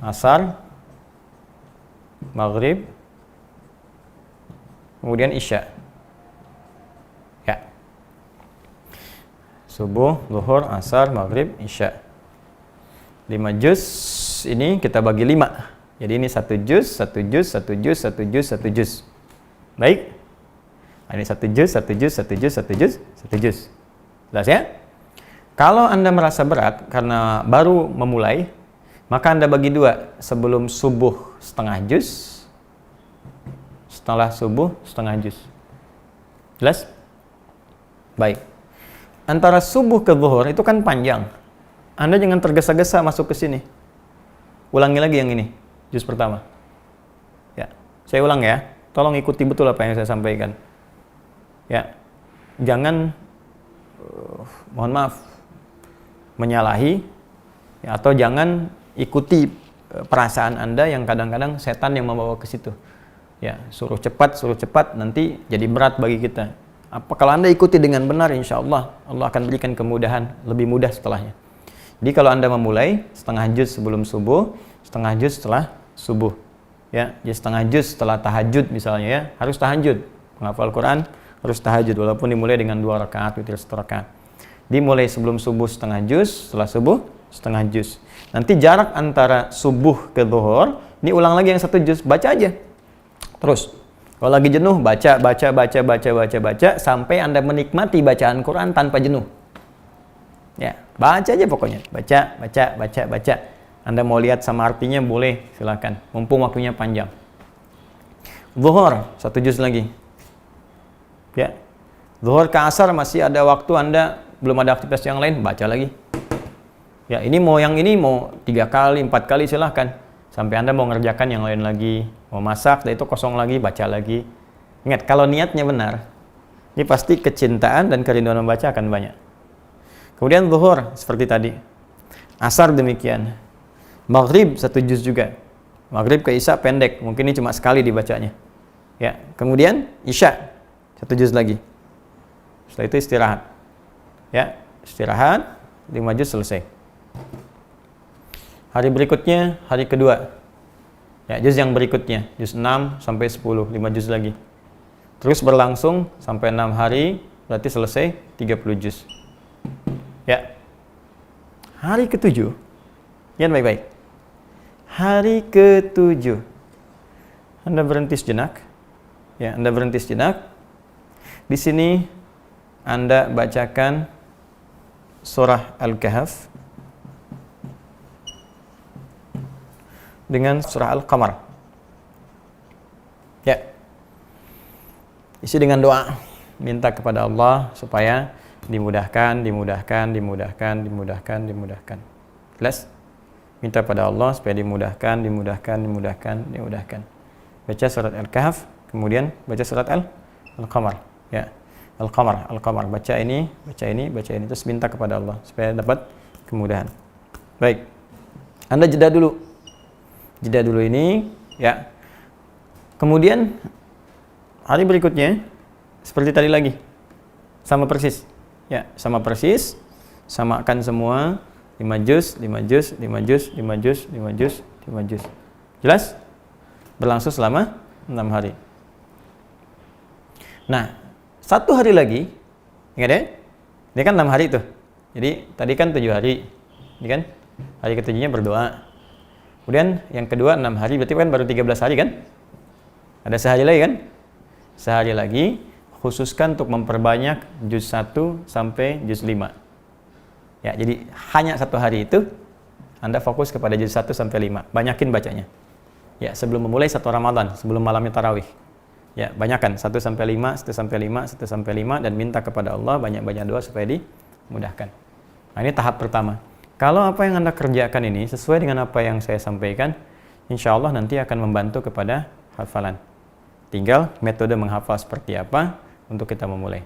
asar, maghrib, kemudian isya. Ya. Subuh, zuhur, asar, maghrib, isya. 5 juz ini kita bagi 5. Jadi ini 1 juz, 1 juz, 1 juz, 1 juz, 1 juz. Baik, ini 1 juz, 1 juz, 1 juz, 1 juz, 1 juz. Jelas ya? Kalau Anda merasa berat karena baru memulai, maka Anda bagi 2. Sebelum subuh setengah juz, setelah subuh setengah juz. Jelas? Baik. Antara subuh ke zuhur itu kan panjang. Anda jangan tergesa-gesa masuk ke sini. Ulangi lagi yang ini, juz pertama. Ya, saya ulang ya. Tolong ikuti betul apa yang saya sampaikan. Ya, jangan, mohon maaf, menyalahi, ya, atau jangan ikuti perasaan Anda yang kadang-kadang setan yang membawa ke situ. Ya, suruh cepat, nanti jadi berat bagi kita. Kalau Anda ikuti dengan benar, insya Allah, Allah akan berikan kemudahan, lebih mudah setelahnya. Jadi kalau Anda memulai setengah juz sebelum subuh, setengah juz setelah subuh. Ya, jadi setengah juz setelah tahajud misalnya ya, harus tahajud. Menghafal Quran harus tahajud walaupun dimulai dengan 2 rakaat, witir 1 rakaat. Dimulai sebelum subuh setengah juz, setelah subuh setengah juz. Nanti jarak antara subuh ke zuhur, ini ulang lagi yang 1 juz, baca aja. Terus. Kalau lagi jenuh, baca sampai Anda menikmati bacaan Quran tanpa jenuh. Ya, baca aja pokoknya. Baca. Anda mau lihat sama artinya boleh, silakan. Mumpung waktunya panjang. Zuhur 1 juz lagi. Ya. Zuhur ke asar masih ada waktu, Anda belum ada aktivitas yang lain, baca lagi. Ya, ini mau 3 kali, 4 kali silakan. Sampai Anda mau ngerjakan yang lain lagi, mau masak, dan itu kosong lagi, baca lagi. Ingat, kalau niatnya benar, ini pasti kecintaan dan kerinduan membaca akan banyak. Kemudian zuhur seperti tadi. Asar demikian. Maghrib 1 juz juga. Maghrib ke isya pendek, mungkin ini cuma sekali dibacanya. Ya, kemudian isya 1 juz lagi. Setelah itu istirahat. Ya, istirahat 5 juz selesai. Hari berikutnya, hari kedua. Ya, juz yang berikutnya, juz 6 sampai 10, 5 juz lagi. Terus berlangsung sampai 6 hari, berarti selesai 30 juz. Ya. Hari ke-7. Lihat baik-baik. Hari ke-7. Anda berhenti sejenak. Ya, Anda berhenti sejenak. Di sini Anda bacakan surah Al-Kahf dengan surah Al-Qamar. Ya. Isi dengan doa, minta kepada Allah supaya dimudahkan. Jelas? Minta pada Allah supaya dimudahkan. Baca surat Al-Kahf, kemudian baca surat Al-Qamar. Ya. Al-Qamar. Baca ini, terus minta kepada Allah supaya dapat kemudahan. Baik. Anda jeda dulu ini, ya. Kemudian hari berikutnya seperti tadi lagi. Sama persis. Ya, sama persis. Samakan semua 5 juz. Jelas? Berlangsung selama 6 hari. Nah, 1 hari lagi, ingat ya? Ini kan 6 hari tuh. Jadi tadi kan 7 hari. Ini kan hari ke-7-nya berdoa. Kemudian yang kedua 6 hari, berarti kan baru 13 hari kan? Ada sehari lagi kan? Sehari lagi, khususkan untuk memperbanyak juz 1 sampai juz 5. Ya, jadi hanya 1 hari itu Anda fokus kepada juz 1 sampai 5. Banyakin bacanya. Ya, sebelum memulai 1 Ramadan, sebelum malamnya tarawih. Ya, banyakkan 1 sampai 5 dan minta kepada Allah banyak-banyak doa supaya dimudahkan. Nah, ini tahap pertama. Kalau apa yang Anda kerjakan ini sesuai dengan apa yang saya sampaikan, insya Allah nanti akan membantu kepada hafalan. Tinggal metode menghafal seperti apa untuk kita memulai.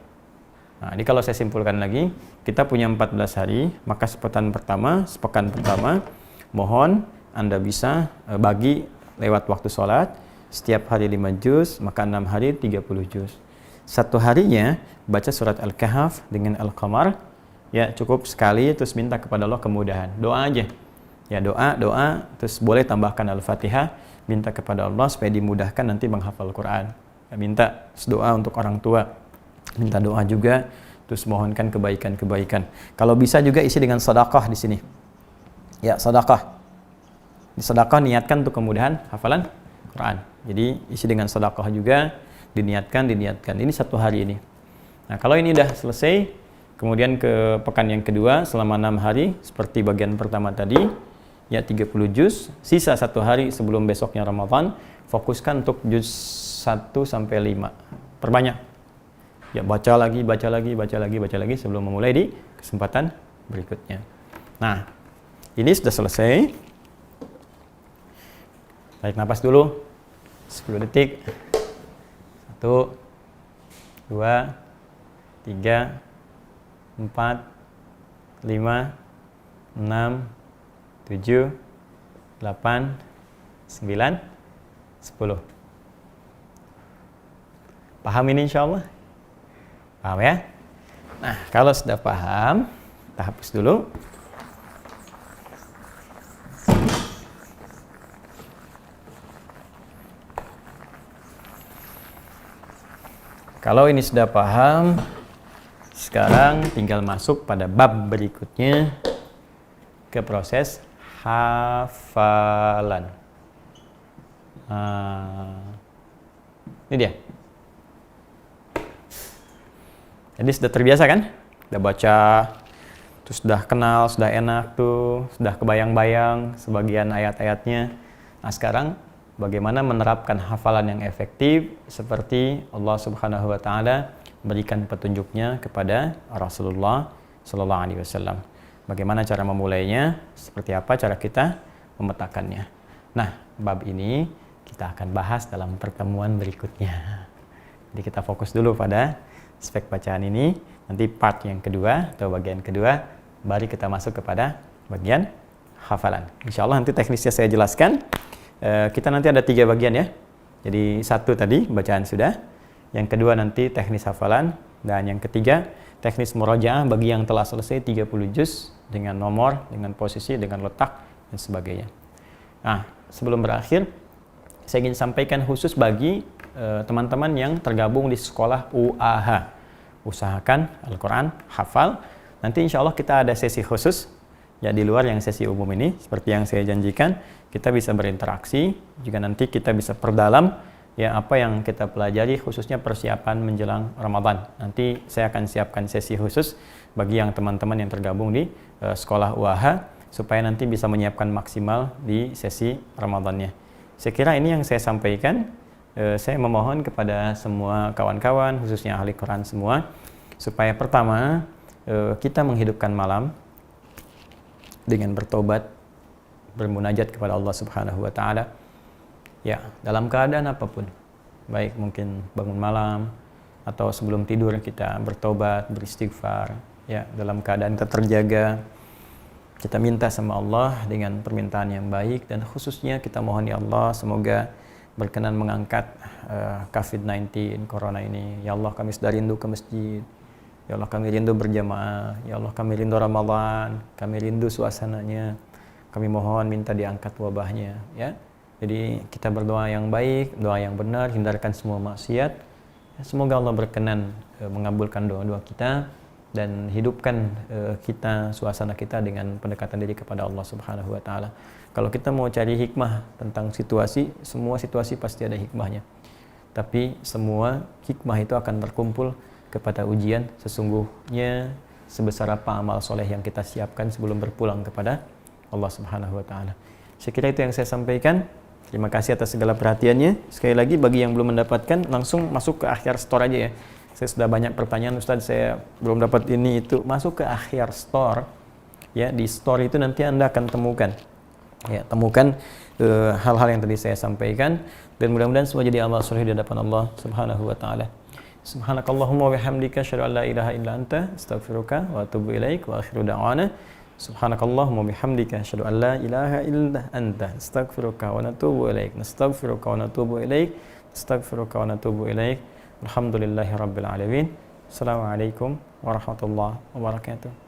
Nah, ini kalau saya simpulkan lagi, kita punya 14 hari, maka sepekan pertama, mohon Anda bisa bagi lewat waktu sholat, setiap hari 5 juz, maka 6 hari 30 juz. 1 harinya baca surat Al-Kahf dengan Al-Qamar, ya cukup sekali, terus minta kepada Allah kemudahan. Doa aja. Ya, doa, terus boleh tambahkan Al-Fatihah, minta kepada Allah supaya dimudahkan nanti menghafal Quran. Ya, minta doa untuk orang tua, minta doa juga, terus mohonkan kebaikan. Kalau bisa juga isi dengan sedekah di sini. Ya, sedekah. Di sedekah niatkan untuk kemudahan hafalan Quran. Jadi isi dengan sedekah juga, diniatkan. Ini 1 hari ini. Nah, kalau ini udah selesai, kemudian ke pekan yang kedua selama 6 hari seperti bagian pertama tadi, ya 30 juz, sisa 1 hari sebelum besoknya Ramadan, fokuskan untuk juz 1 sampai 5. Perbanyak. Ya, baca lagi sebelum memulai di kesempatan berikutnya. Nah, ini sudah selesai. Tarik nafas dulu. 10 detik. 1 2 3 4 5 6 7 8 9 10. Paham ini insyaallah? Paham ya? Nah, kalau sudah paham, kita hapus dulu. Kalau ini sudah paham, sekarang tinggal masuk pada bab berikutnya, ke proses hafalan. Ini dia. Jadi sudah terbiasa kan? Sudah baca, terus sudah kenal, sudah enak tuh, sudah kebayang-bayang sebagian ayat-ayatnya. Nah, sekarang bagaimana menerapkan hafalan yang efektif seperti Allah Subhanahu wa taala berikan petunjuknya kepada Rasulullah sallallahu alaihi wasallam. Bagaimana cara memulainya? Seperti apa cara kita memetakannya? Nah, bab ini kita akan bahas dalam pertemuan berikutnya. Jadi kita fokus dulu pada aspek bacaan ini. Nanti part yang kedua atau bagian kedua, baru kita masuk kepada bagian hafalan. Insya Allah nanti teknisnya saya jelaskan. Kita nanti ada 3 bagian ya. Jadi 1 tadi bacaan sudah. Yang kedua nanti teknis hafalan. Dan yang ketiga teknis murajaah bagi yang telah selesai 30 juz dengan nomor, dengan posisi, dengan letak dan sebagainya. Nah, sebelum berakhir saya ingin sampaikan khusus bagi teman-teman yang tergabung di sekolah UAH, usahakan Al-Quran hafal. Nanti insya Allah kita ada sesi khusus ya di luar yang sesi umum ini. Seperti yang saya janjikan, kita bisa berinteraksi juga, nanti kita bisa perdalam ya apa yang kita pelajari khususnya persiapan menjelang Ramadan. Nanti saya akan siapkan sesi khusus bagi yang teman-teman yang tergabung di sekolah UAH supaya nanti bisa menyiapkan maksimal di sesi Ramadannya. Saya kira ini yang saya sampaikan. Saya memohon kepada semua kawan-kawan khususnya ahli Quran semua supaya pertama kita menghidupkan malam dengan bertobat, bermunajat kepada Allah Subhanahu wa taala. Ya, dalam keadaan apapun. Baik mungkin bangun malam atau sebelum tidur kita bertobat, beristighfar, ya, dalam keadaan kita terjaga. Kita minta sama Allah dengan permintaan yang baik dan khususnya kita mohon ya Allah semoga berkenan mengangkat COVID-19 corona ini. Ya Allah, kami sudah rindu ke masjid. Ya Allah, kami rindu berjamaah. Ya Allah, kami rindu Ramadan. Kami rindu suasananya. Kami mohon minta diangkat wabahnya, ya. Jadi kita berdoa yang baik, doa yang benar, hindarkan semua maksiat. Semoga Allah berkenan mengabulkan doa-doa kita dan hidupkan kita, suasana kita dengan pendekatan diri kepada Allah Subhanahu wa taala. Kalau kita mau cari hikmah tentang situasi, semua situasi pasti ada hikmahnya. Tapi semua hikmah itu akan terkumpul kepada ujian sesungguhnya sebesar apa amal soleh yang kita siapkan sebelum berpulang kepada Allah Subhanahu wa taala. Saya kira itu yang saya sampaikan. Terima kasih atas segala perhatiannya. Sekali lagi bagi yang belum mendapatkan langsung masuk ke akhir store aja ya. Saya sudah banyak pertanyaan, Ustadz, saya belum dapat ini itu. Masuk ke akhir store. Ya, di store itu nanti Anda akan temukan. Ya, temukan hal-hal yang tadi saya sampaikan dan mudah-mudahan semua jadi amal soleh di hadapan Allah Subhanahu wa taala. Subhanakallahumma wa bihamdika asyhadu an la ilaha illa anta astaghfiruka wa atubu ilaik wa akhiru da'wana subhanakallahumma bihamdika asyhadu an la ilaha illa anta astaghfiruka wa natubu ilaik nastaghfiruka wa natubu ilaik astaghfiruka wa natubu ilaik alhamdulillahi rabbil alamin. Assalamualaikum warahmatullahi wabarakatuh.